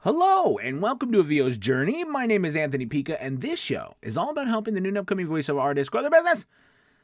Hello, and welcome to A VO's Journey. My name is Anthony Pica, and this show is all about helping the new and upcoming voiceover artists grow their business,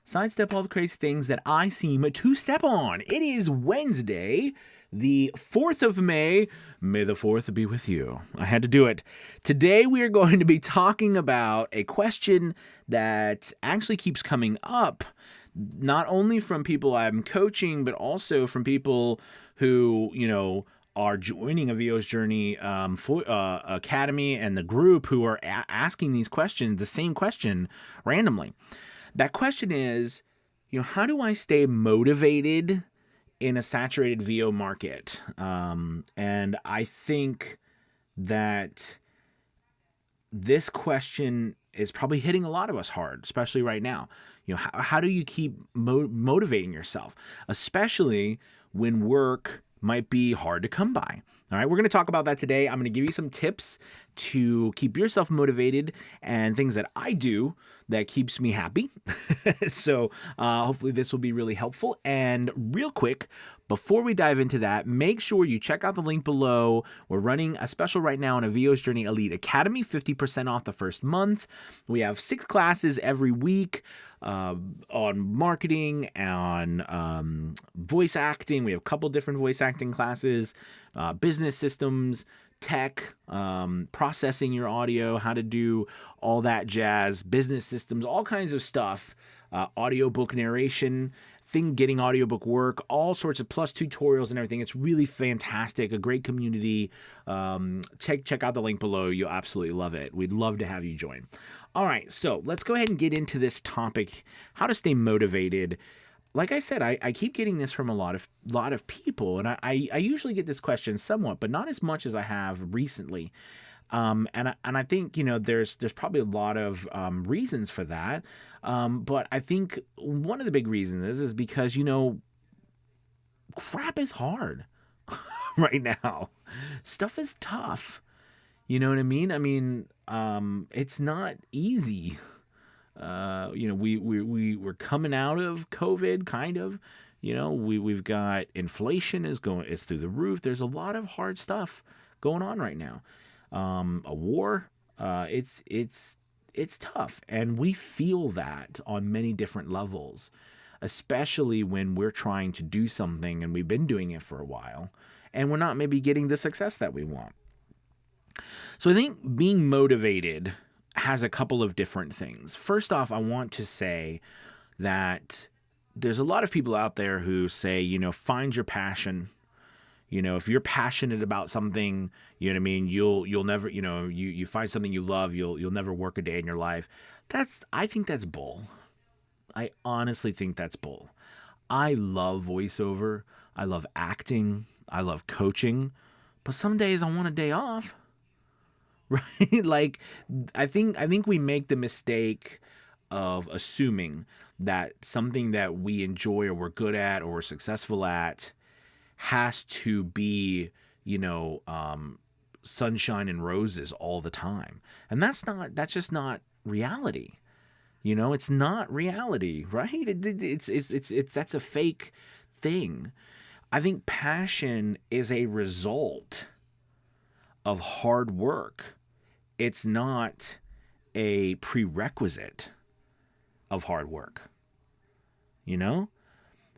sidestep all the crazy things that I seem to step on. It is Wednesday, the 4th of May. May the 4th be with you. I had to do it. Today we are going to be talking about a question that actually keeps coming up, not only from people I'm coaching, but also from people who, are joining A VO's Journey Academy and the group who are asking these questions, the same question randomly. That question is, how do I stay motivated in a saturated VO market? And I think that this question is probably hitting a lot of us hard, especially right now. How do you keep motivating yourself, especially when work might be hard to come by? All right, we're going to talk about that today. I'm going to give you some tips to keep yourself motivated and things that I do that keeps me happy. So hopefully this will be really helpful. And real quick, before we dive into that, make sure you check out the link below. We're running a special right now on A VO's Journey Elite Academy, 50% off the first month. We have 6 classes every week on marketing, on voice acting. We have a couple different voice acting classes, business systems, tech, processing your audio, how to do all that jazz, business systems, all kinds of stuff, audiobook narration, getting audiobook work, all sorts of plus tutorials and everything. It's really fantastic, a great community. Check out the link below. You'll absolutely love it. We'd love to have you join. All right, so let's go ahead and get into this topic, how to stay motivated. Like I said, I keep getting this from a lot of people, and I usually get this question somewhat, but not as much as I have recently. And I think there's probably a lot of reasons for that. But I think one of the big reasons is because crap is hard right now. Stuff is tough. You know what I mean? I mean, it's not easy. We're coming out of COVID, kind of. We've got inflation is through the roof. There's a lot of hard stuff going on right now. A war, it's tough, and we feel that on many different levels, especially when we're trying to do something and we've been doing it for a while, and we're not maybe getting the success that we want. So I think being motivated has a couple of different things. First off, I want to say that there's a lot of people out there who say, find your passion. If you're passionate about something, you'll never, you find something you love, you'll never work a day in your life. I think that's bull. I honestly think that's bull. I love voiceover. I love acting. I love coaching. But some days I want a day off. Right? Like, I think we make the mistake of assuming that something that we enjoy or we're good at or we're successful at has to be, sunshine and roses all the time. And that's just not reality. It's not reality, right? It's that's a fake thing. I think passion is a result of hard work. It's not a prerequisite of hard work.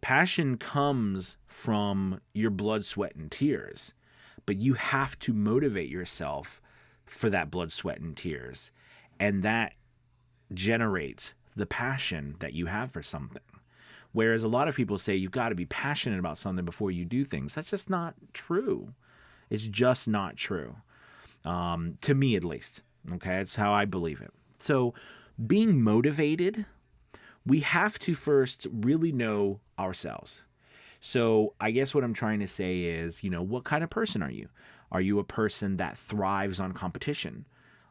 Passion comes from your blood, sweat, and tears, but you have to motivate yourself for that blood, sweat, and tears. And that generates the passion that you have for something. Whereas a lot of people say you've got to be passionate about something before you do things. That's just not true. It's just not true. To me, at least. Okay, that's how I believe it. So being motivated, we have to first really know ourselves. So I guess what I'm trying to say is, what kind of person are you? Are you a person that thrives on competition?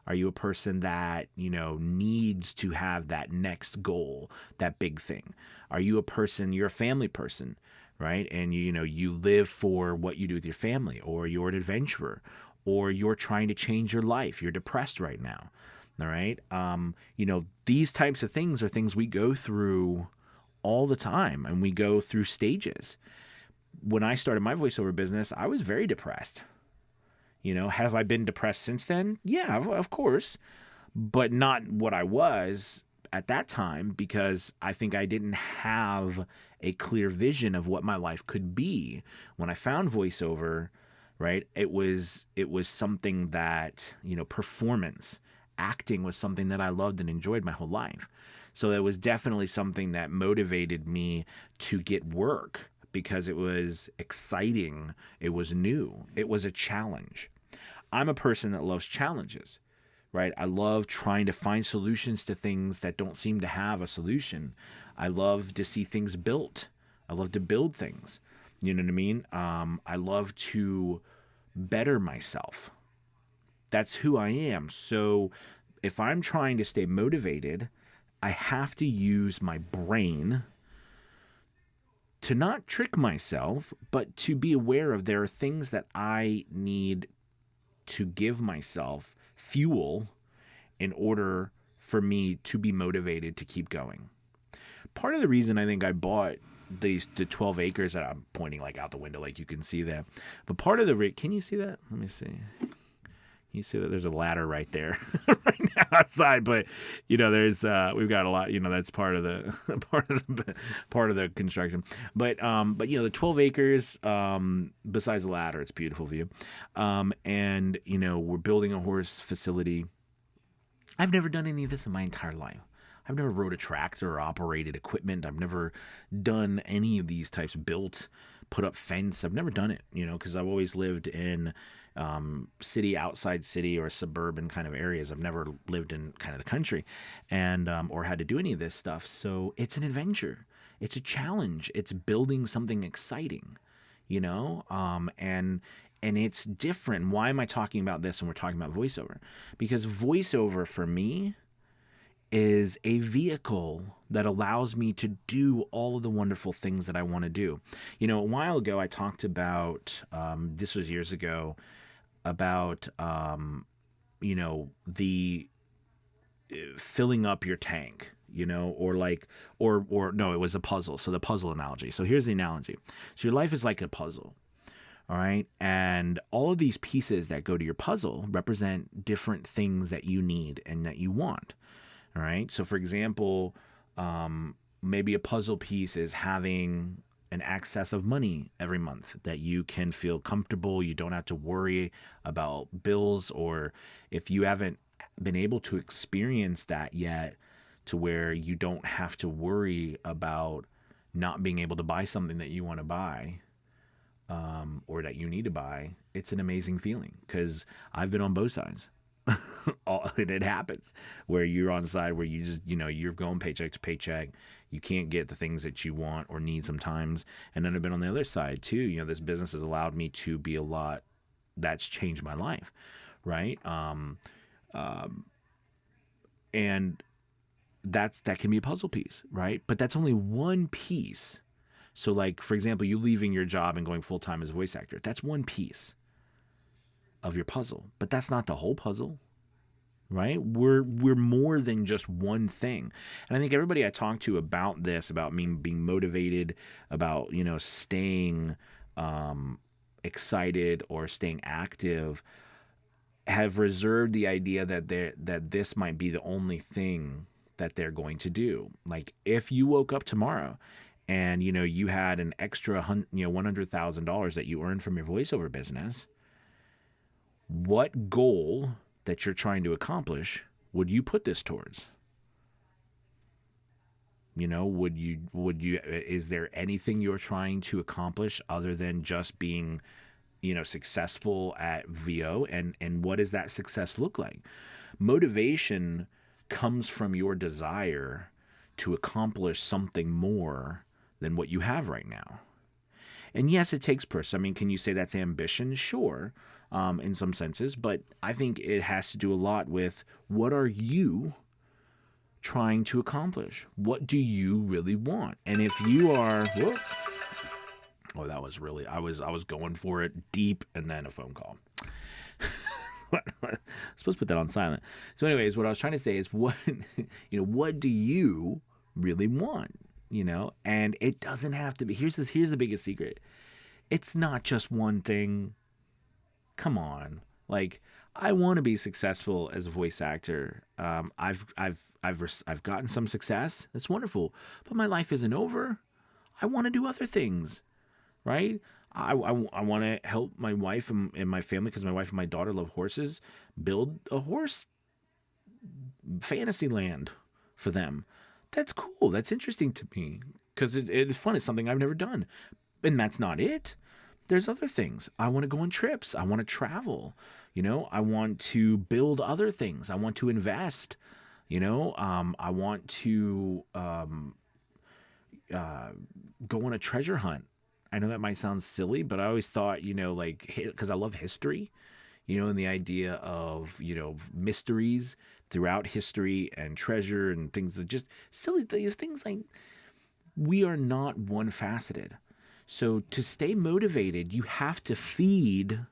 Are you a person that, needs to have that next goal, that big thing? Are you a person, you're a family person, right? And you live for what you do with your family, or you're an adventurer, or you're trying to change your life. You're depressed right now. All right. These types of things are things we go through all the time, and we go through stages. When I started my voiceover business, I was very depressed. Have I been depressed since then? Yeah, of course, but not what I was at that time, because I think I didn't have a clear vision of what my life could be. When I found voiceover, right, it was something that, performance, acting was something that I loved and enjoyed my whole life. So it was definitely something that motivated me to get work, because it was exciting, it was new, it was a challenge. I'm a person that loves challenges, right? I love trying to find solutions to things that don't seem to have a solution. I love to see things built. I love to build things. You know what I mean? I love to better myself. That's who I am. So if I'm trying to stay motivated, I have to use my brain to not trick myself, but to be aware of there are things that I need to give myself fuel in order for me to be motivated to keep going. Part of the reason I think I bought the 12 acres that I'm pointing like out the window, like you can see that. But part of can you see that? Let me see. You see that there's a ladder right there right now outside, but there's we've got a lot, that's part of the part of the construction. But the 12 acres, besides the ladder, it's a beautiful view. And we're building a horse facility. I've never done any of this in my entire life. I've never rode a tractor or operated equipment. I've never done any of these types, put up fence. I've never done it, because I've always lived in city, outside city, or suburban kind of areas. I've never lived in kind of the country and or had to do any of this stuff. So it's an adventure. It's a challenge. It's building something exciting, and it's different. Why am I talking about this when we're talking about voiceover? Because voiceover for me is a vehicle that allows me to do all of the wonderful things that I want to do. A while ago, I talked about, this was years ago, about, the filling up your tank, or no, it was a puzzle. So the puzzle analogy. So here's the analogy. So your life is like a puzzle. All right. And all of these pieces that go to your puzzle represent different things that you need and that you want. All right. So, for example, maybe a puzzle piece is having an excess of money every month that you can feel comfortable. You don't have to worry about bills, or if you haven't been able to experience that yet, to where you don't have to worry about not being able to buy something that you want to buy, or that you need to buy. It's an amazing feeling, because I've been on both sides. It happens where you're on the side where you just, you're going paycheck to paycheck. You can't get the things that you want or need sometimes. And then I've been on the other side too. This business has allowed me to be a lot. That's changed my life. Right. And that can be a puzzle piece. Right. But that's only one piece. So like, for example, you leaving your job and going full time as a voice actor, that's one piece of your puzzle, but that's not the whole puzzle, right? We're more than just one thing. And I think everybody I talk to about this, about me being motivated, about, staying excited or staying active, have reserved the idea that this might be the only thing that they're going to do. Like if you woke up tomorrow and, you had an extra $100,000 that you earned from your voiceover business, what goal that you're trying to accomplish would you put this towards? Is there anything you're trying to accomplish other than just being, successful at VO? And what does that success look like? Motivation comes from your desire to accomplish something more than what you have right now. And yes, it takes person. I mean, can you say that's ambition? Sure. In some senses, but I think it has to do a lot with what are you trying to accomplish? What do you really want? And if you are, that was really, I was going for it deep, and then a phone call. I'm supposed to put that on silent. So anyways, what I was trying to say is what do you really want? And it doesn't have to be, here's the biggest secret. It's not just one thing. Come on. Like, I want to be successful as a voice actor. I've gotten some success. That's wonderful, but my life isn't over. I want to do other things, right? I want to help my wife and my family, because my wife and my daughter love horses, build a horse fantasy land for them. That's cool. That's interesting to me because it is fun. It's something I've never done. And that's not it. There's other things. I want to go on trips. I want to travel. I want to build other things. I want to invest. I want to go on a treasure hunt. I know that might sound silly, but I always thought, like, because I love history, and the idea of, mysteries throughout history and treasure and things that just silly things like we are not one faceted. So to stay motivated, you have to feed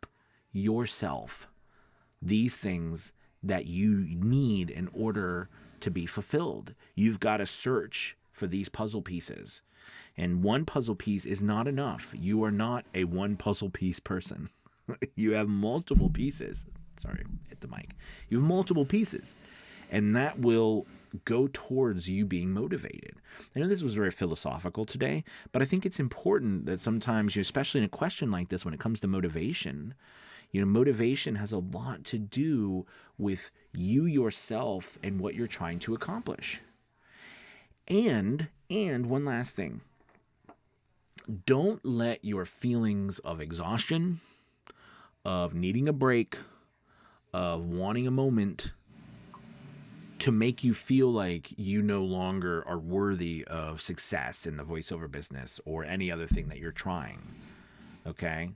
yourself these things that you need in order to be fulfilled. You've got to search for these puzzle pieces. And one puzzle piece is not enough. You are not a one puzzle piece person. You have multiple pieces. Sorry, hit the mic. You have multiple pieces. And that will go towards you being motivated. I know this was very philosophical today, but I think it's important that sometimes, especially in a question like this, when it comes to motivation, motivation has a lot to do with you yourself and what you're trying to accomplish. And one last thing. Don't let your feelings of exhaustion, of needing a break, of wanting a moment to make you feel like you no longer are worthy of success in the voiceover business or any other thing that you're trying. Okay?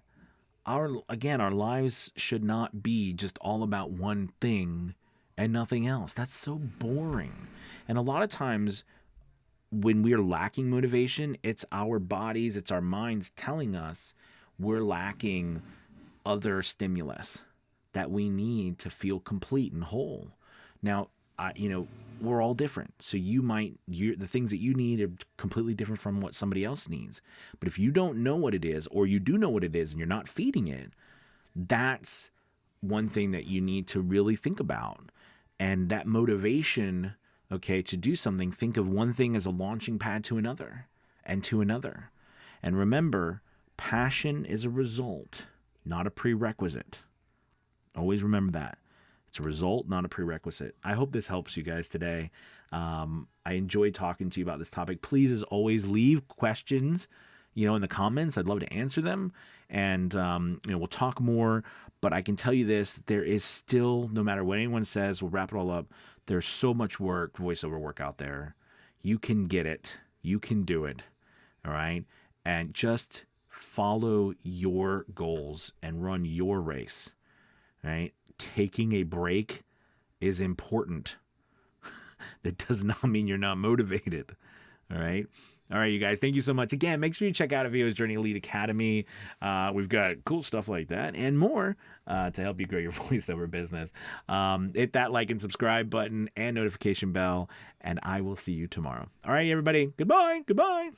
Our lives should not be just all about one thing and nothing else. That's so boring. And a lot of times when we're lacking motivation, it's our bodies, it's our minds telling us we're lacking other stimulus that we need to feel complete and whole. Now, we're all different. So the things that you need are completely different from what somebody else needs. But if you don't know what it is, or you do know what it is and you're not feeding it, that's one thing that you need to really think about. And that motivation, to do something, think of one thing as a launching pad to another and to another. And remember, passion is a result, not a prerequisite. Always remember that. It's a result, not a prerequisite. I hope this helps you guys today. I enjoyed talking to you about this topic. Please, as always, leave questions, in the comments. I'd love to answer them. And, we'll talk more. But I can tell you this, there is still, no matter what anyone says, we'll wrap it all up. There's so much voiceover work out there. You can get it. You can do it. All right. And just follow your goals and run your race. Right? Taking a break is important. That does not mean you're not motivated. All right. All right, you guys. Thank you so much. Again, make sure you check out A VO's Journey Elite Academy. We've got cool stuff like that and more to help you grow your voiceover business. Hit that like and subscribe button and notification bell, and I will see you tomorrow. All right, everybody. Goodbye. Goodbye.